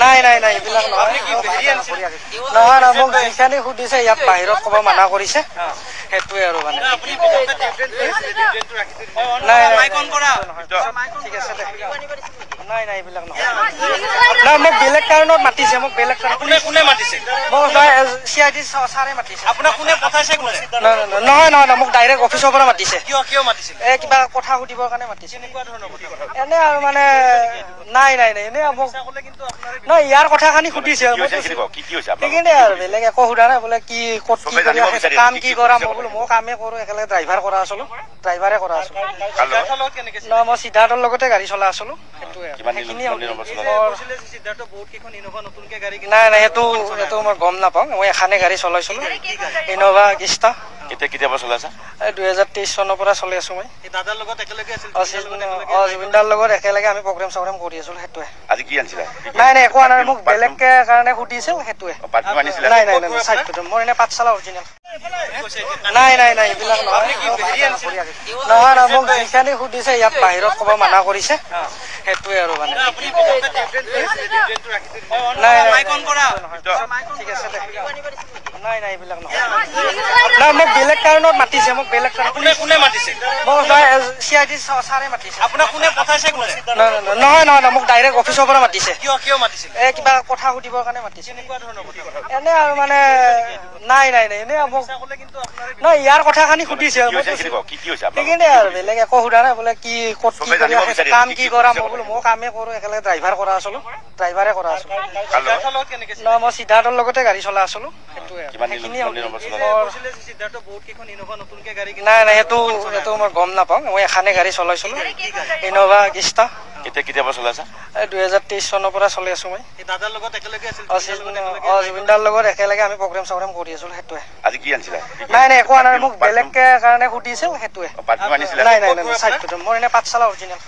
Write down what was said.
নাই নাই নাই এইবিলাক নহয় নহয় নহয় মোক যিখিনি সুধিছে ইয়াত বাহিৰত ক'ব মানা কৰিছে সেইটোৱে আৰু মানে নাই ঠিক আছে দে নাই নাই এইবিলাক নহয় নাই মোক বেলেগ কাৰণত মাতিছে মোক বেলেগ কোনে মাতিছে মোক CID ছাৰে মাতিছে আপোনাক কোনে পঠাইছে কোনে নহয় নহয় নহয় মোক ডাইৰেক্ট অফিচৰ পৰা মাতিছে কিয় মাতিছিল কিবা কথা সুধিবৰ কাৰণে মাতিছে কেনেকুৱা ধৰণৰ কথা এনে আৰু মানে নাই নাই নাই এনে মোক নহয় ইয়াৰ কথাখিনি সুধিছে সেইখিনি আৰু বেলেগ একো সোধা নাই বোলে কি ক'ত কি কৰি আছে কাম কি কৰা মই বোলো মই কামেই কৰোঁ একেলগে ড্ৰাইভাৰ কৰা আছিলোঁ ড্ৰাইভাৰে কৰা আছিলোঁ নহয় মই সিদ্ধাৰ্থৰ লগতে গাড়ী চলাই আছিলোঁ সেইটোৱে নাই নাই সেইটো মই গম নাপাওঁ মই এখানে গাড়ী চলাইছিলোঁ ইন'ভা ক্ৰিষ্টা কেতিয়াবা চলাইছা 2023 চনৰ পৰা চলি আছো মই দাদাৰ লগত একেলগে আছিল জুবিনদাৰ লগত একেলগে আমি প্ৰগ্ৰেম চগ্ৰেম কৰি আছিলো সেইটোৱে আজি কি আনিছিলা নাই নাই একো আনাৰ মোক বেলেগকে কাৰণে সুধিছিল সেইটোৱে নাই নাই নাই চাইটো মোৰ এনে পাঠশালা অৰিজিনেল নাই নাই নাই এইবিলাক নহয় নহয় নহয় মোক যিখিনি সুধিছে ইয়াত বাহিৰত ক'ব মানা কৰিছে সেইটোৱে আৰু মানে নাই ঠিক আছে দে নাই নাই এইবিলাক নহয় নাই মোক বেলেগ কাৰণত মাতিছে মোক বেলেগ কোনে মাতিছে মোক CID ছাৰে মাতিছে আপোনাক কোনে পঠাইছে কোনে নহয় নহয় মোক ডাইৰেক্ট অফিচৰ পৰা মাতিছে কিয় মাতিছিল কিবা কথা সুধিবৰ কাৰণে মাতিছে কেনেকুৱা ধৰণৰ কথা এনে আৰু মানে নাই নাই নাই এনে মোক নহয় ইয়াৰ কথাখিনি সুধিছে সেইখিনি আৰু বেলেগ একো সোধা নাই বোলে কি ক'ত কি কৰি আছে কাম কি কৰা মই বোলো মই কামেই কৰোঁ একেলগে ড্ৰাইভাৰ কৰা আছিলোঁ ড্ৰাইভাৰে কৰা আছিলোঁ নহয় মই সিদ্ধাৰ্থৰ লগতে গাড়ী চলাই আছিলোঁ সেইটোৱে নাই নাই সেইটো মই গম নাপাওঁ মই এখানে গাড়ী চলাইছিলোঁ ইন'ভা ক্ৰিষ্টা কেতিয়াবা চলাইছা 2023 চনৰ পৰা চলি আছো মই দাদাৰ লগত একেলগে আছিল জুবিনদাৰ লগত একেলগে আমি প্ৰগ্ৰেম চগ্ৰেম কৰি আছিলোঁ সেইটোৱে আজি কি আনিছিলা নাই নাই একো আনাৰ মোক বেলেগকে কাৰণে সুধিছিল সেইটোৱে নাই নাই নাই চাইটো মোৰ এনে পাঠশালা অৰিজিনেল